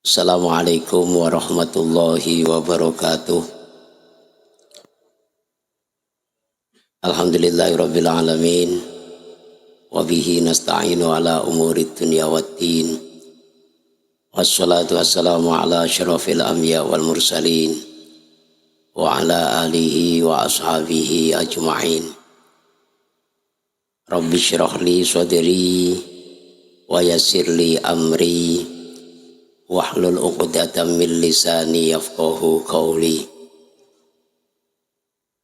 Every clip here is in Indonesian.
Assalamualaikum warahmatullahi wabarakatuh. Alhamdulillahirabbil alamin. Wa bihi nasta'inu ala umurid dunya waddin. Wassalatu wassalamu ala asyrafil anbiya wal mursalin wa ala alihi wa ashabihi ajma'in. Rabbi syrah li sadri wa yassir li amri wahlul 'uqdatam min lisani yafqahu qawli.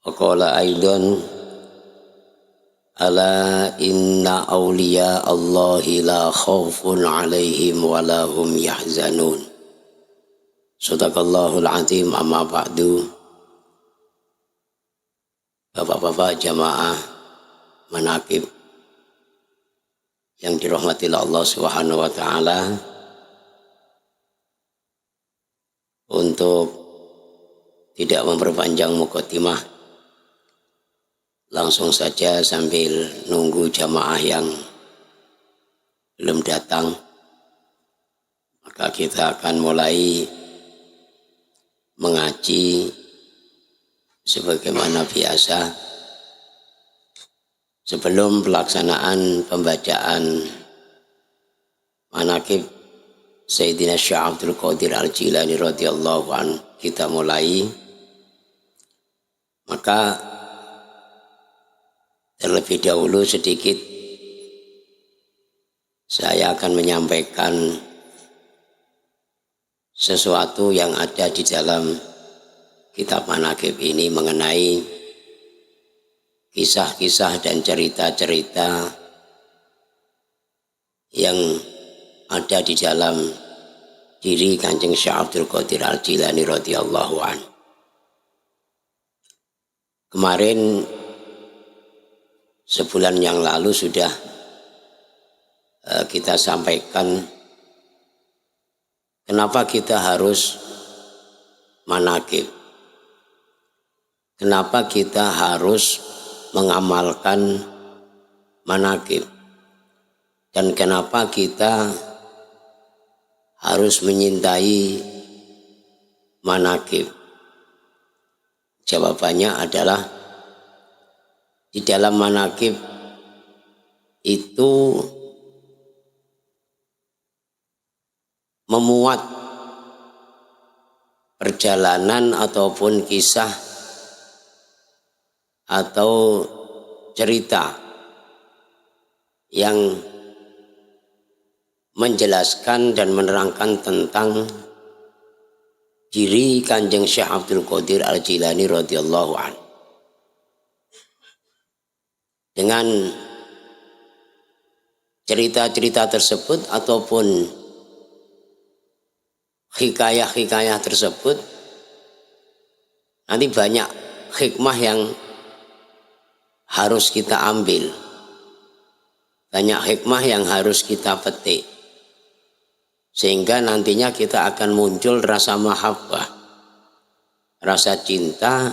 Wa qala aidan ala inna awliya Allahi la khaufun 'alaihim wa la hum yahzanun. Shadaqallahul azim. Amma ba'du. Bapak-bapak jamaah manaqib yang dirahmati Allah Subhanahu wa taala, untuk tidak memperpanjang mukadimah, langsung saja sambil nunggu jamaah yang belum datang, maka kita akan mulai mengaji sebagaimana biasa. Sebelum pelaksanaan pembacaan manaqib Sayyidina Syekh Abdul Qadir Al-Jilani radhiyallahu anhu kita mulai, maka terlebih dahulu sedikit saya akan menyampaikan sesuatu yang ada di dalam kitab manaqib ini mengenai kisah-kisah dan cerita-cerita yang ada di dalam diri Kanjeng Syekh Abdul Qadir Al-Jilani radhiyallahu anhu. Kemarin sebulan yang lalu sudah kita sampaikan kenapa kita harus manaqib, kenapa kita harus mengamalkan manaqib, dan kenapa kita harus menyintai manaqib. Jawabannya adalah di dalam manaqib itu memuat perjalanan ataupun kisah atau cerita yang menjelaskan dan menerangkan tentang diri Kanjeng Syekh Abdul Qadir Al-Jilani radhiyallahu anhu. Dengan cerita-cerita tersebut ataupun hikayah-hikayah tersebut, nanti banyak hikmah yang harus kita ambil, banyak hikmah yang harus kita petik, sehingga nantinya kita akan muncul rasa mahabbah, rasa cinta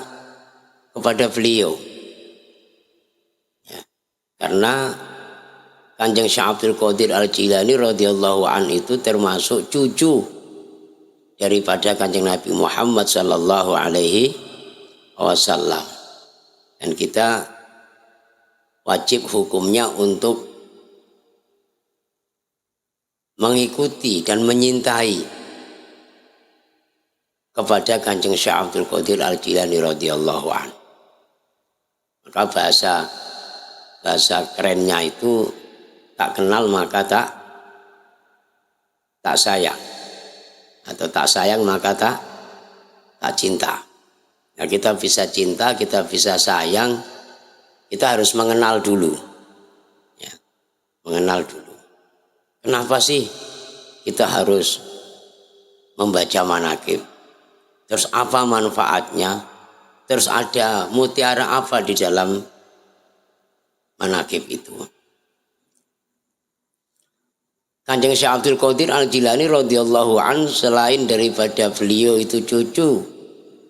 kepada beliau. Ya, karena Kanjeng Syekh Abdul Qadir Al-Jilani radhiyallahu anhu itu termasuk cucu daripada Kanjeng Nabi Muhammad sallallahu alaihi wasallam, dan kita wajib hukumnya untuk mengikuti dan menyintai kepada Kanjeng Syekh Abdul Qadir Al-Jilani radhiyallahu anhu. Maka bahasa kerennya itu tak kenal maka tak sayang, atau tak sayang maka tak cinta. Nah, kita bisa cinta, kita bisa sayang, kita harus mengenal dulu, ya, mengenal dulu. Kenapa sih kita harus membaca manaqib? Terus apa manfaatnya? Terus ada mutiara apa di dalam manaqib itu? Kanjeng Syekh Abdul Qadir Al-Jilani radhiyallahu anhu, selain daripada beliau itu cucu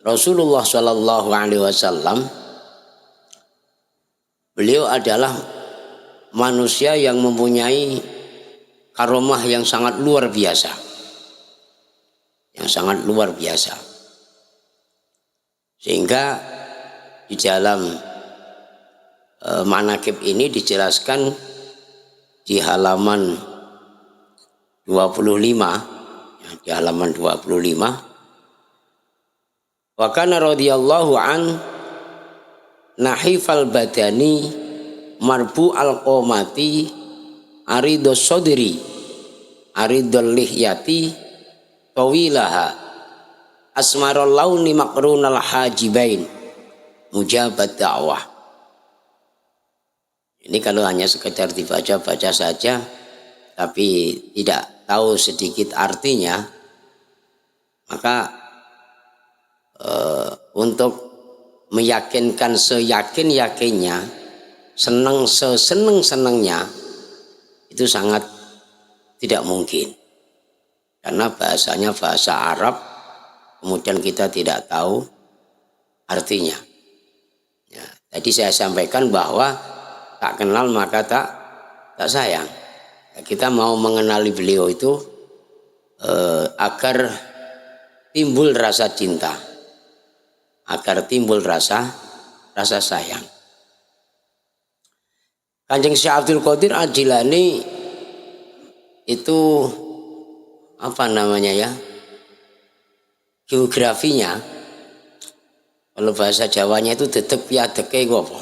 Rasulullah sallallahu alaihi wasallam, beliau adalah manusia yang mempunyai karomah yang sangat luar biasa. sangat luar biasa. Sehingga di dalam manaqib ini dijelaskan di halaman 25, ya, di halaman 25, wa kana radhiyallahu an nahifal badani marbu al-qomati aridos sodri aridul lihyati tawilaha asmarul launi makrunal hajibain mujabat dakwah. Ini kalau hanya sekedar dibaca-baca saja tapi tidak tahu sedikit artinya, maka untuk meyakinkan seyakin-yakinnya, seseneng-senengnya, itu sangat tidak mungkin. Karena bahasanya bahasa Arab, kemudian kita tidak tahu artinya. Ya, tadi saya sampaikan bahwa tak kenal maka tak sayang. Ya, kita mau mengenali beliau itu agar timbul rasa cinta, agar timbul rasa sayang. Kanjeng Syekh Abdul Qadir Al-Jilani itu apa namanya ya, geografinya, kalau bahasa Jawanya itu dedek piadeke apa?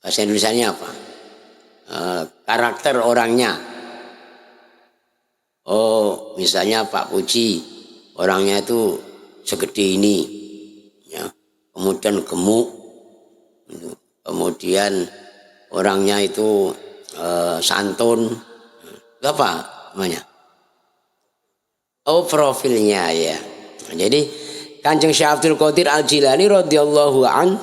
Bahasa Indonesianya apa? Karakter orangnya. Oh, misalnya Pak Puji, orangnya itu segede ini, ya. Kemudian gemuk. Kemudian orangnya itu santun, apa namanya? Oh, profilnya ya. Jadi Kanjeng Syekh Abdul Qadir Al-Jilani radhiyallahu an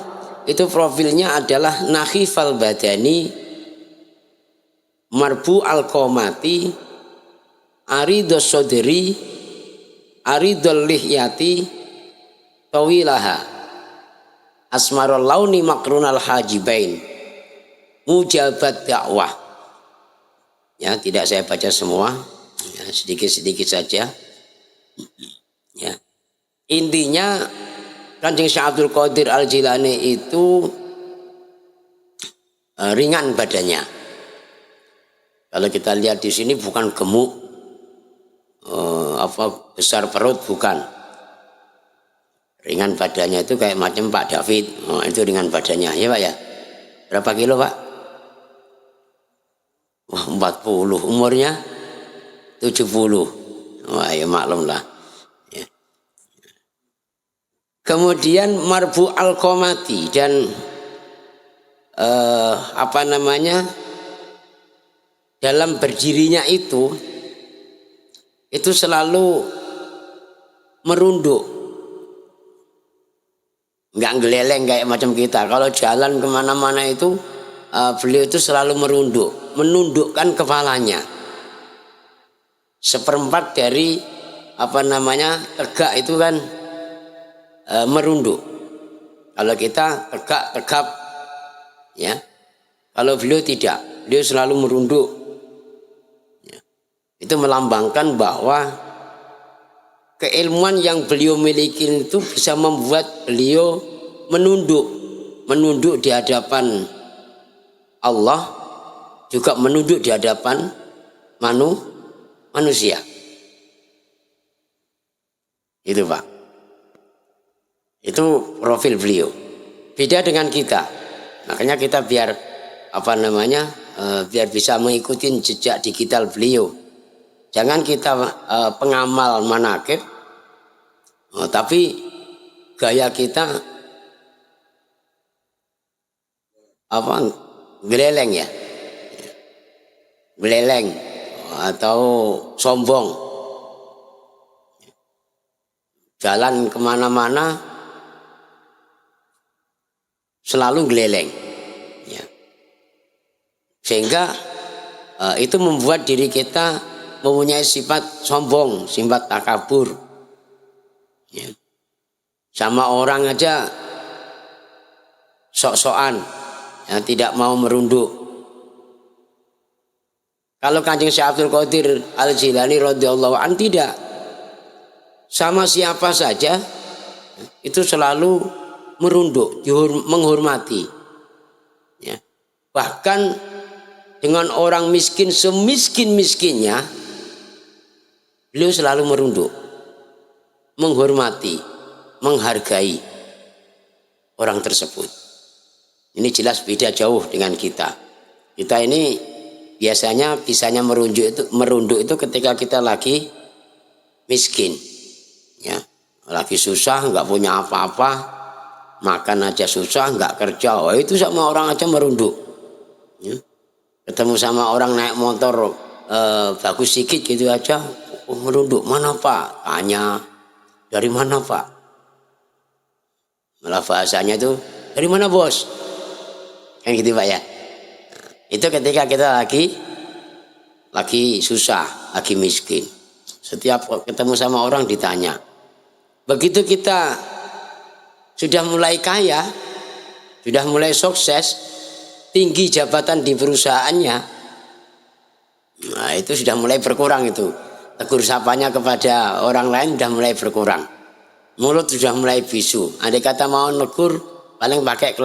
itu profilnya adalah nakhifal badani marbu al-qomati aridos sodri aridul lihyati tawilaha asmarul launi makrunal hajibain mujabat dakwah. Ya, tidak saya baca semua, ya, sedikit-sedikit saja. Ya. Intinya Kanjeng Syekh Abdul Qadir Al-Jilani itu ringan badannya. Kalau kita lihat di sini bukan gemuk, besar perut, bukan. Ringan badannya itu kayak macam Pak David. Oh, itu ringan badannya ya Pak ya. Berapa kilo Pak? Wah, 40. Umurnya 70. Wah, ya maklum lah ya. Kemudian marbu al-qomati dan apa namanya, dalam berdirinya itu selalu merunduk, nggak geleleng kayak macam kita. Kalau jalan kemana-mana itu beliau itu selalu menundukkan kepalanya. Seperempat dari apa namanya tegak itu kan merunduk. Kalau kita tegak, ya. Kalau beliau tidak, beliau selalu merunduk. Ya. Itu melambangkan bahwa keilmuan yang beliau miliki itu bisa membuat beliau menunduk di hadapan Allah, juga menunduk di hadapan manusia. Itu Pak. Itu profil beliau. Beda dengan kita. Makanya kita biar biar bisa mengikuti jejak digital beliau. Jangan kita pengamal manaqib, tapi gaya kita geleleng ya, geleleng atau sombong. Jalan kemana-mana selalu geleleng, ya. Sehingga itu membuat diri kita mempunyai sifat sombong, sifat takabur. Ya. Sama orang aja sok-sokan, ya, tidak mau merunduk. Kalau Kanjeng Syekh Abdul Qadir Al-Jilani radhiyallahu an tidak. Sama siapa saja itu selalu merunduk, menghormati. Ya. Bahkan dengan orang miskin semiskin-miskinnya, beliau selalu merunduk, menghormati, menghargai orang tersebut. Ini jelas beda jauh dengan kita. Kita ini biasanya bisanya merunduk itu ketika kita lagi miskin, ya, lagi susah, nggak punya apa-apa, makan aja susah, nggak kerja, oh itu sama orang aja merunduk. Ya. Ketemu sama orang naik motor bagus sedikit gitu aja, oh, merunduk. Mana Pak? Tanya, dari mana Pak? Malah bahasanya itu, dari mana bos? Kan gitu Pak ya. Itu ketika kita lagi susah, lagi miskin. Setiap ketemu sama orang ditanya. Begitu kita sudah mulai kaya, sudah mulai sukses, tinggi jabatan di perusahaannya, nah itu sudah mulai berkurang itu. Tegur sapanya kepada orang lain sudah mulai berkurang. Mulut sudah mulai bisu. Andai kata mau negur, paling pakai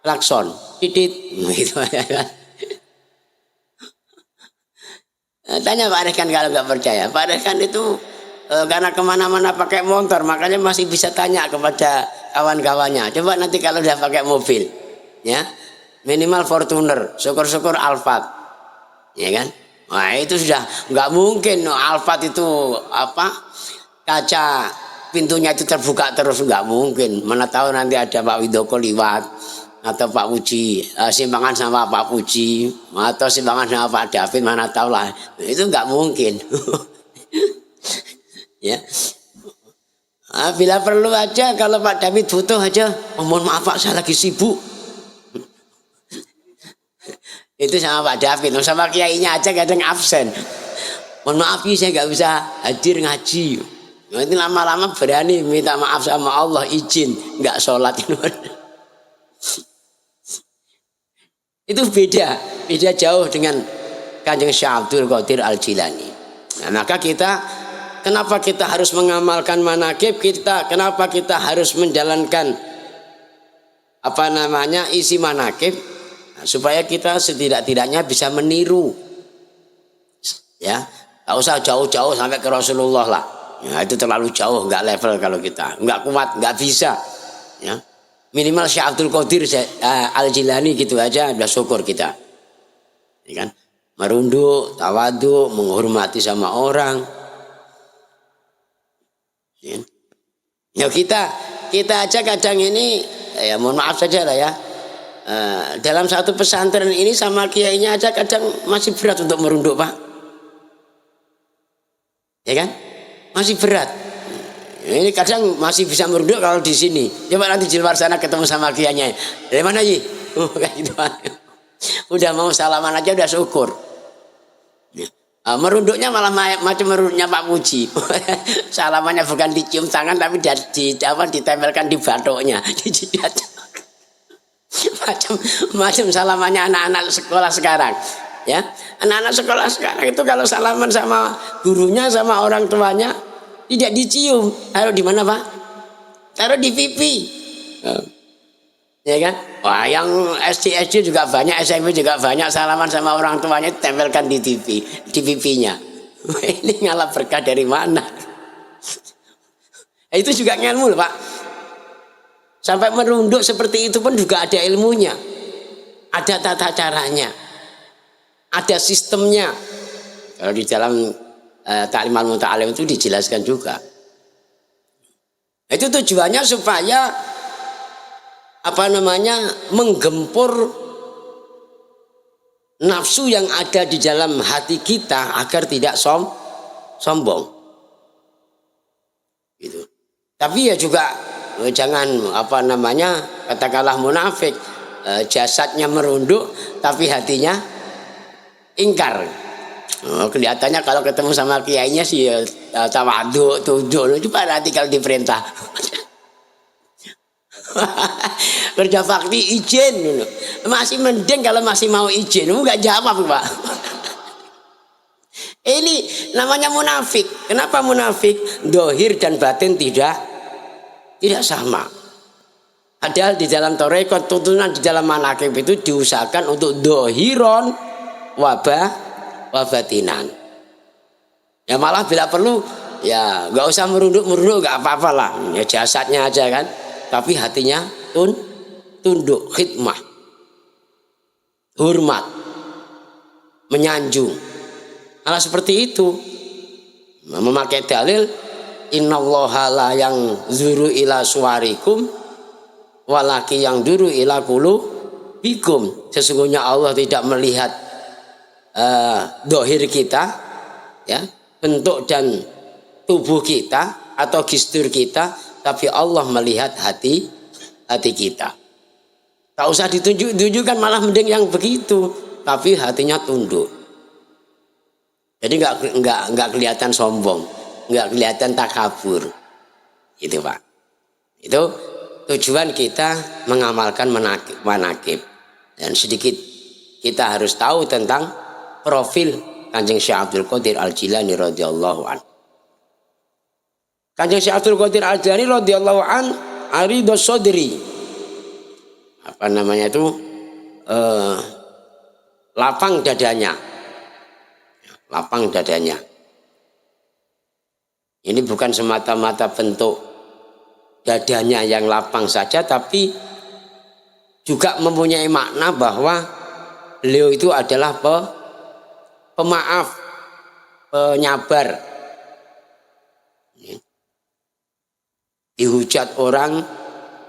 klakson, titit, gitu. Tanya Pak Rekan kalau nggak percaya. Pak Rekan itu karena kemana-mana pakai motor, makanya masih bisa tanya kepada kawan-kawannya. Coba nanti kalau udah pakai mobil, ya minimal Fortuner, syukur-syukur Alphard, ya kan? Wah itu sudah nggak mungkin Alphard itu apa kaca pintunya itu terbuka terus, nggak mungkin. Mana tahu nanti ada Pak Widoko liwat, atau Pak Puji simpangan sama Pak Puji, atau simpangan sama Pak David, mana tahu lah, itu nggak mungkin. Ya, bila perlu aja kalau Pak David butuh aja, oh, mohon maaf Pak saya lagi sibuk. Itu sama Pak David, sama kiainya aja kadang absen. Mohon maaf saya nggak bisa hadir ngaji. Nanti lama-lama berani minta maaf sama Allah, izin nggak sholat. Itu beda jauh dengan Kanjeng Syekh Abdul Qadir Al-Jilani. Nah, maka kenapa kita harus mengamalkan manaqib kita? Kenapa kita harus menjalankan isi manaqib? Nah, supaya kita setidak-tidaknya bisa meniru. Ya, nggak usah jauh-jauh sampai ke Rasulullah lah. Ya, itu terlalu jauh, nggak level kalau kita, nggak kuat, nggak bisa. Ya. Minimal Syekh Abdul Qadir Al-Jilani gitu aja udah syukur kita. Ya kan? Merunduk, tawadhu, menghormati sama orang. Ya kita aja kadang ini ya mohon maaf saja lah ya. Dalam satu pesantren ini sama kiainya aja kadang masih berat untuk merunduk Pak. Ya kan? Masih berat. Ini kadang masih bisa merunduk kalau di sini. Coba nanti di luar sana ketemu sama kiainya. Dari mana Ji? Kayak gitu. Udah mau salaman aja udah syukur. Merunduknya malah macam merunduknya Pak Puji. Salamannya bukan dicium tangan tapi ditempelkan di batuknya. Macam salamannya anak-anak sekolah sekarang. Ya, anak-anak sekolah sekarang itu kalau salaman sama gurunya sama orang tuanya tidak dicium. Taruh di mana Pak? Taruh di pipi. Ya kan? Wah, yang SD juga banyak, SMP juga banyak salaman sama orang tuanya tempelkan di pipinya. Ini ngalah berkah dari mana? Itu juga ilmu loh Pak. Sampai merunduk seperti itu pun juga ada ilmunya. Ada tata caranya. Ada sistemnya. Kalau di dalam Ta'lim al-Muta'alim itu dijelaskan juga. Itu tujuannya supaya menggempur nafsu yang ada di dalam hati kita agar tidak sombong. Gitu. Tapi ya juga jangan katakanlah munafik, jasadnya merunduk tapi hatinya ingkar. Kelihatannya kalau ketemu sama kiainya sih tawadhu, tunduk. Coba nanti kalau diperintah kerja bakti izin, masih mending kalau masih mau izin, nggak jawab Pak. Ini namanya munafik. Kenapa munafik? Dohir dan batin tidak sama. Padahal di dalam tarekat tuntunan di dalam manakib itu diusahakan untuk dohiron wabatinan. Ya malah bila perlu ya nggak usah merunduk nggak apa-apa lah. Ya jasadnya aja kan. Tapi hatinya tunduk, khidmah, hormat, menyanjung. Malah seperti itu. Memakai dalil innallaha la yang zuru ila suwarikum walaki yang duru ila qulubikum. Sesungguhnya Allah tidak melihat dohir kita, ya, bentuk dan tubuh kita atau gestur kita, tapi Allah melihat hati kita. Tak usah ditunjukkan, malah mending yang begitu, tapi hatinya tunduk. Jadi nggak kelihatan sombong, nggak kelihatan takabur, gitu Pak. Itu tujuan kita mengamalkan manakib. Dan sedikit kita harus tahu tentang profil Kanjeng Syekh Abdul Qadir Al-Jilani radhiyallahu an. Kanjeng Syekh Abdul Qadir Al-Jilani radhiyallahu an arido sodri, apa namanya itu, lapang dadanya. Ini bukan semata-mata bentuk dadanya yang lapang saja, tapi juga mempunyai makna bahwa beliau itu adalah pemaaf, penyabar. Dihujat orang,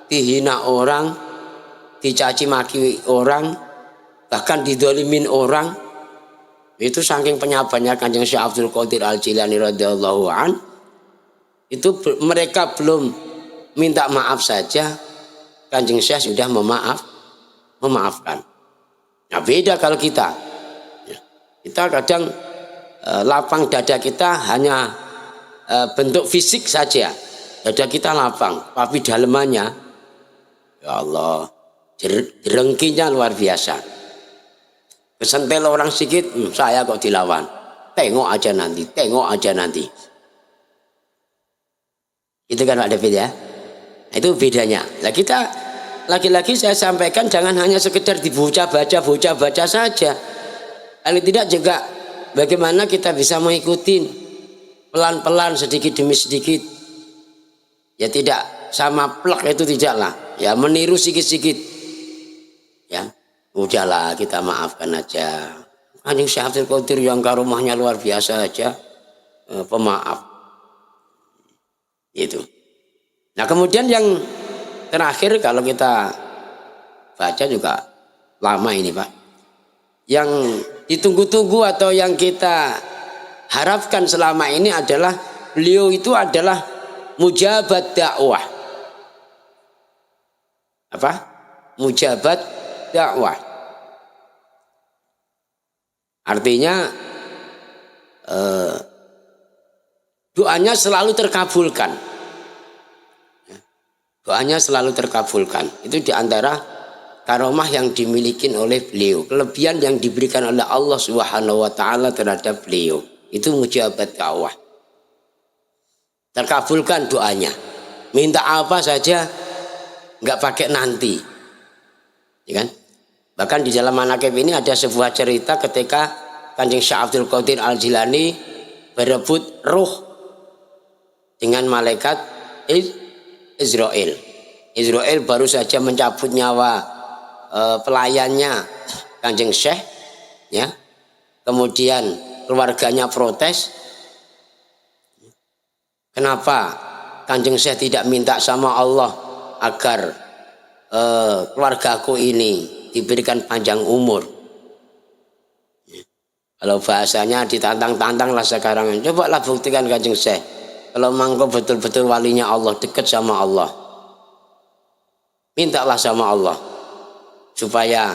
dihina orang, dicaci maki orang, bahkan didolimin orang. Itu saking penyabarnya Kanjeng Syekh Abdul Qadir Al-Jilani radhiyallahu an. Itu mereka belum minta maaf saja, Kanjeng Syekh sudah memaafkan. Nah beda kalau kita kadang lapang dada kita hanya bentuk fisik saja, dada kita lapang, tapi dalemannya ya Allah jerengkinya luar biasa. Kesentel orang sedikit, saya kok dilawan, tengok aja nanti. Itu kan Pak David ya. Itu bedanya. Nah kita lagi-lagi saya sampaikan jangan hanya sekedar dibaca baca saja. Paling tidak juga bagaimana kita bisa mengikuti pelan-pelan sedikit demi sedikit. Ya tidak sama plek itu tidaklah. Ya meniru sedikit-sedikit. Ya udahlah kita maafkan aja. Kanjeng Syekh Abdul Qadir yang karomahnya luar biasa aja, pemaaf. Itu. Nah kemudian yang terakhir kalau kita baca juga lama ini Pak, yang ditunggu-tunggu atau yang kita harapkan selama ini adalah beliau itu adalah mujabat dakwah. Apa? Mujabat dakwah. Artinya doanya selalu terkabulkan. Doanya selalu terkabulkan. Itu diantara karomah yang dimiliki oleh beliau. Kelebihan yang diberikan oleh Allah Subhanahu wa taala terhadap beliau. Itu mujabat dakwah. Terkabulkan doanya. Minta apa saja nggak pakai nanti. Ya kan? Bahkan di dalam manakib ini ada sebuah cerita ketika Kanjeng Syekh Abdul Qadir Al-Jilani berebut ruh dengan malaikat Israel. Israel baru saja mencabut nyawa pelayannya Kanjeng Syekh, ya. Kemudian keluarganya protes. Kenapa Kanjeng Syekh tidak minta sama Allah agar keluargaku ini diberikan panjang umur? Kalau bahasanya ditantang-tantang lah sekarang. Cobalah buktikan Kanjeng Syekh. Kalau mangko betul-betul walinya Allah, dekat sama Allah, mintalah sama Allah supaya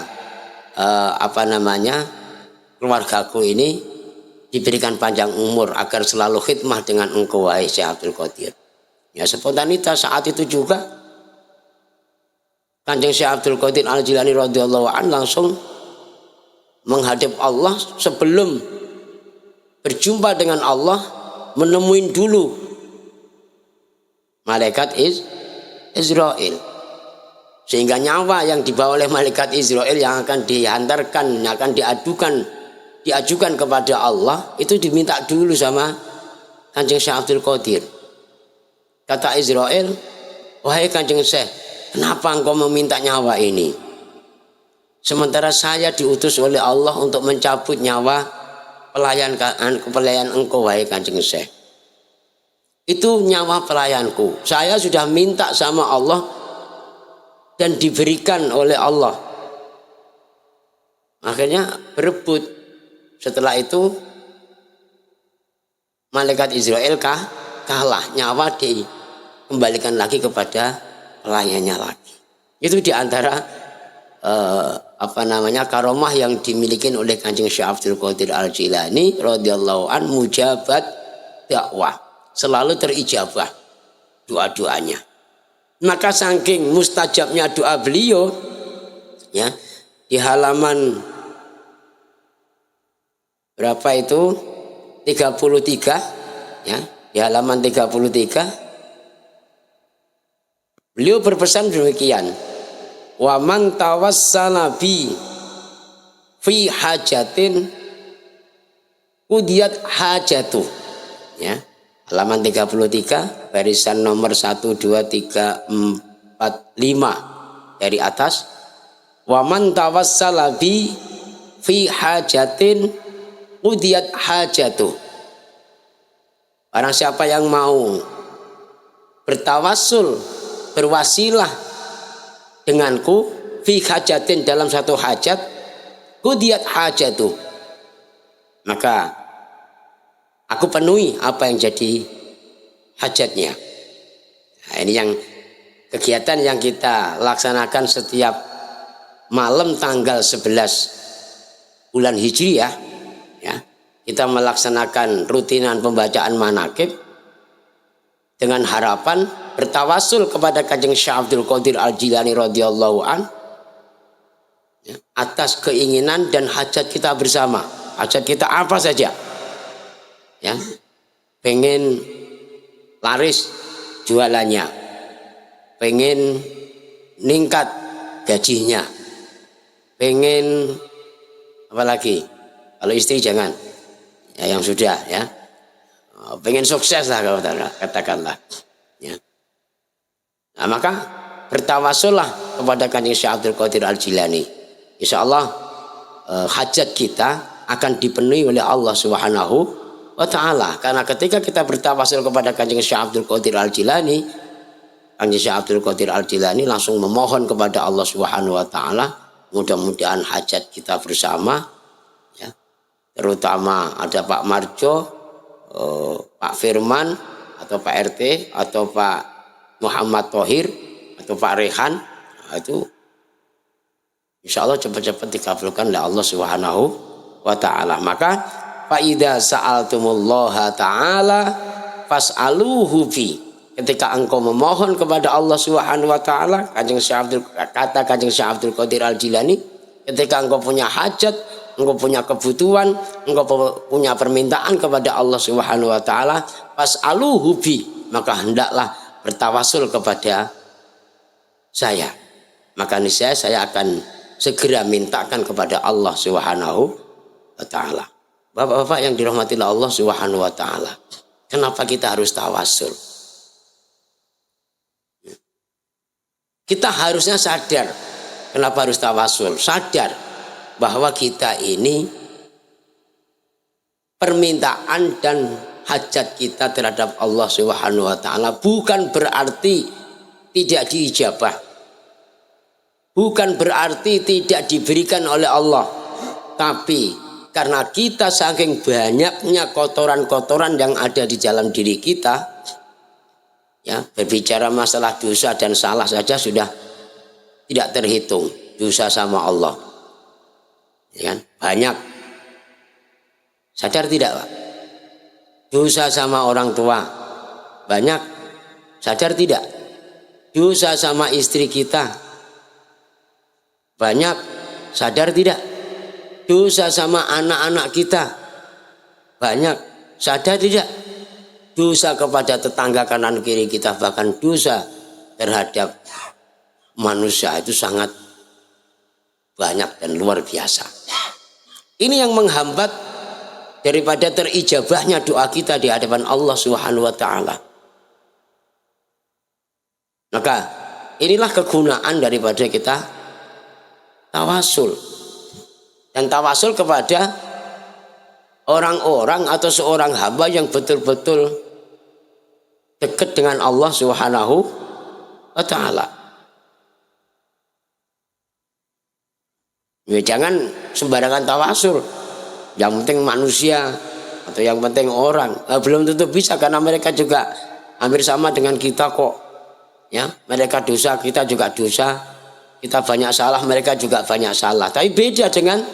keluargaku ini diberikan panjang umur agar selalu khidmah dengan engkau wahai Syekh Abdul Qadir. Ya spontanitas saat itu juga Kanjeng Syekh Abdul Qadir Al-Jilani radhiyallahu an langsung menghadap Allah sebelum berjumpa dengan Allah, menemuin dulu malaikat Israel. Sehingga nyawa yang dibawa oleh malaikat Israel yang akan dihantarkan, yang akan diajukan kepada Allah, itu diminta dulu sama Kanjeng Syekh Abdul Qadir. Kata Israel, wahai Kanjeng Syekh, kenapa engkau meminta nyawa ini? Sementara saya diutus oleh Allah untuk mencabut nyawa pelayan engkau, wahai Kanjeng Syekh. Itu nyawa pelayanku. Saya sudah minta sama Allah dan diberikan oleh Allah. Akhirnya berebut. Setelah itu malaikat Israel kalah, nyawa dikembalikan lagi kepada pelayannya lagi. Itu diantara karomah yang dimiliki oleh Kanjeng Syekh Abdul Qadir Al-Jilani radhiyallahu an, mujabat dakwah, selalu terijabah doa-doanya. Maka saking mustajabnya doa beliau, ya, di halaman berapa itu? 33, ya, di halaman 33 beliau berpesan demikian, wa man tawassala bi fi hajatin qudiyat hajatuh, ya, halaman 33 barisan nomor 1 2 3 4 5 dari atas. Wa man tawassala bi fi hajatin qudiyat hajatuh. Barang siapa yang mau bertawassul, berwasilah denganku fi hajatin, dalam satu hajat, qudiyat hajatuh, maka aku penuhi apa yang jadi hajatnya. Nah, ini yang kegiatan yang kita laksanakan setiap malam tanggal 11 bulan Hijriah, ya. Kita melaksanakan rutinan pembacaan manaqib dengan harapan bertawasul kepada Kanjeng Syekh Abdul Qadir Al-Jilani radhiyallahu an, ya, atas keinginan dan hajat kita bersama. Hajat kita apa saja? Ya, pengen laris jualannya, pengen ningkat gajinya, pengen apa lagi? Kalau istri jangan, ya, yang sudah, ya, pengen sukses lah kalau katakanlah, ya. Nah, maka bertawasullah kepada Kanjeng Syekh Abdul Qadir Al-Jilani. Insya Allah hajat kita akan dipenuhi oleh Allah Subhanahu wa ta'ala. Karena ketika kita bertawasul kepada Kanjeng Syekh Abdul Qadir Al-Jilani, Kanjeng Syekh Abdul Qadir Al-Jilani langsung memohon kepada Allah Subhanahu wa ta'ala, mudah-mudahan hajat kita bersama, ya, terutama ada Pak Marjo, Pak Firman, atau Pak RT, atau Pak Muhammad Thohir, atau Pak Rehan, itu insya Allah cepat-cepat dikabulkan oleh Allah Subhanahu wa ta'ala. Maka fa idza sa'altumullaha ta'ala fas'aluhu fi. Ketika engkau memohon kepada Allah Subhanahu wa ta'ala, kata Kanjeng Syekh Abdul Qadir Al-Jilani, ketika engkau punya hajat, engkau punya kebutuhan, engkau punya permintaan kepada Allah Subhanahu wa ta'ala, fas'aluhu bi, maka hendaklah bertawasul kepada saya. Maka niscaya saya akan segera mintakan kepada Allah Subhanahu wa ta'ala. Bapak-bapak yang dirahmati Allah Subhanahu wa ta'ala, kenapa kita harus tawasul? Kita harusnya sadar kenapa harus tawasul. Sadar bahwa kita ini permintaan dan hajat kita terhadap Allah Subhanahu wa ta'ala bukan berarti tidak diijabah, bukan berarti tidak diberikan oleh Allah, tapi karena kita saking banyaknya kotoran-kotoran yang ada di dalam diri kita, ya, berbicara masalah dosa dan salah saja sudah tidak terhitung dosa sama Allah, ya kan? Banyak. Sadar tidak, Pak? Dosa sama orang tua banyak. Sadar tidak? Dosa sama istri kita banyak. Sadar tidak? Dosa sama anak-anak kita banyak. Sadar tidak? Dosa kepada tetangga kanan kiri kita, bahkan dosa terhadap manusia itu sangat banyak dan luar biasa. Ini yang menghambat daripada terijabahnya doa kita di hadapan Allah Subhanahu wa taala. Maka inilah kegunaan daripada kita tawasul. Dan tawasul kepada orang-orang atau seorang hamba yang betul-betul dekat dengan Allah Subhanahu wa taala. Ya, jangan sembarangan tawasul. Yang penting manusia atau yang penting orang. Belum tentu bisa, karena mereka juga hampir sama dengan kita kok. Ya, mereka dosa, kita juga dosa. Kita banyak salah, mereka juga banyak salah. Tapi beda dengan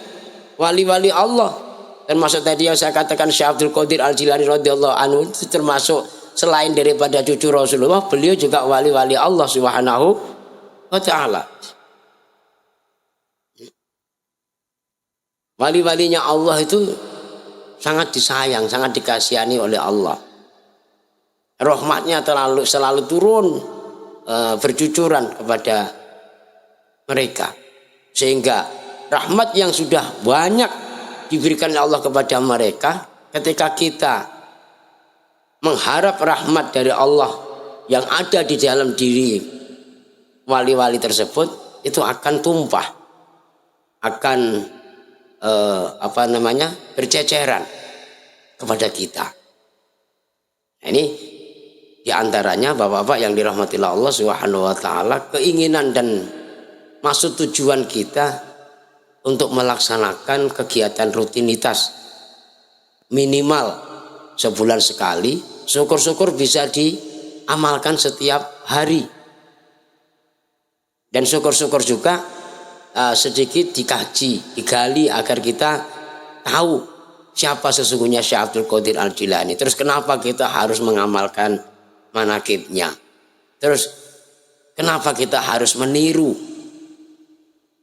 wali-wali Allah. Termasuk tadi yang saya katakan Syekh Abdul Qadir Al-Jilani radhiyallahu anhu, itu termasuk selain daripada cucu Rasulullah, beliau juga wali-wali Allah Subhanahu wa taala. Wali-walinya Allah itu sangat disayang, sangat dikasihani oleh Allah. Rahmatnya selalu turun bercucuran kepada mereka. Sehingga rahmat yang sudah banyak diberikan oleh Allah kepada mereka, ketika kita mengharap rahmat dari Allah yang ada di dalam diri wali-wali tersebut, itu akan tumpah, akan berceceran kepada kita. Nah, ini diantaranya bapak-bapak yang dirahmati Allah Subhanahu wa taala, keinginan dan maksud tujuan kita untuk melaksanakan kegiatan rutinitas minimal sebulan sekali, syukur-syukur bisa diamalkan setiap hari. Dan syukur-syukur juga sedikit dikaji, digali agar kita tahu siapa sesungguhnya Syekh Abdul Qadir Al-Jilani. Terus kenapa kita harus mengamalkan manaqibnya? Terus kenapa kita harus meniru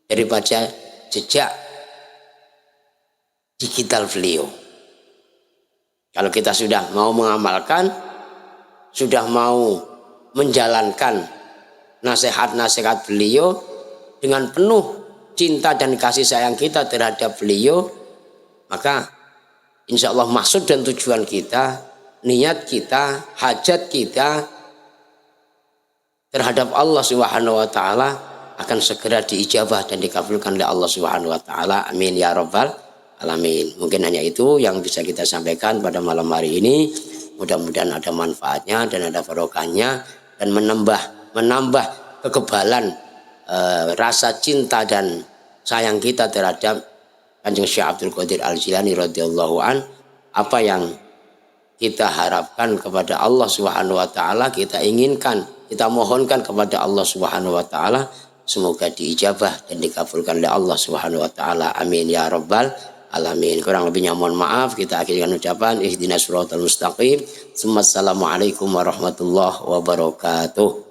daripada jejak digital beliau? Kalau kita sudah mau mengamalkan, sudah mau menjalankan nasihat-nasihat beliau dengan penuh cinta dan kasih sayang kita terhadap beliau, maka insya Allah maksud dan tujuan kita, niat kita, hajat kita terhadap Allah Subhanahu wa taala akan segera diijabah dan dikabulkan oleh Allah Subhanahu wa taala. Amin ya rabbal alamin. Mungkin hanya itu yang bisa kita sampaikan pada malam hari ini. Mudah-mudahan ada manfaatnya dan ada barokahnya, dan menambah kekebalan rasa cinta dan sayang kita terhadap Kanjeng Syekh Abdul Qadir Al-Jilani radhiyallahu an. Apa yang kita harapkan kepada Allah Subhanahu wa taala, kita inginkan, kita mohonkan kepada Allah Subhanahu wa taala, semoga diijabah dan dikabulkan oleh Allah Subhanahu wa taala. Amin ya rabbal alamin. Kurang lebihnya mohon maaf. Kita akhiri dengan ucapan ihdinas siratal mustaqim. Assalamualaikum warahmatullahi wabarakatuh.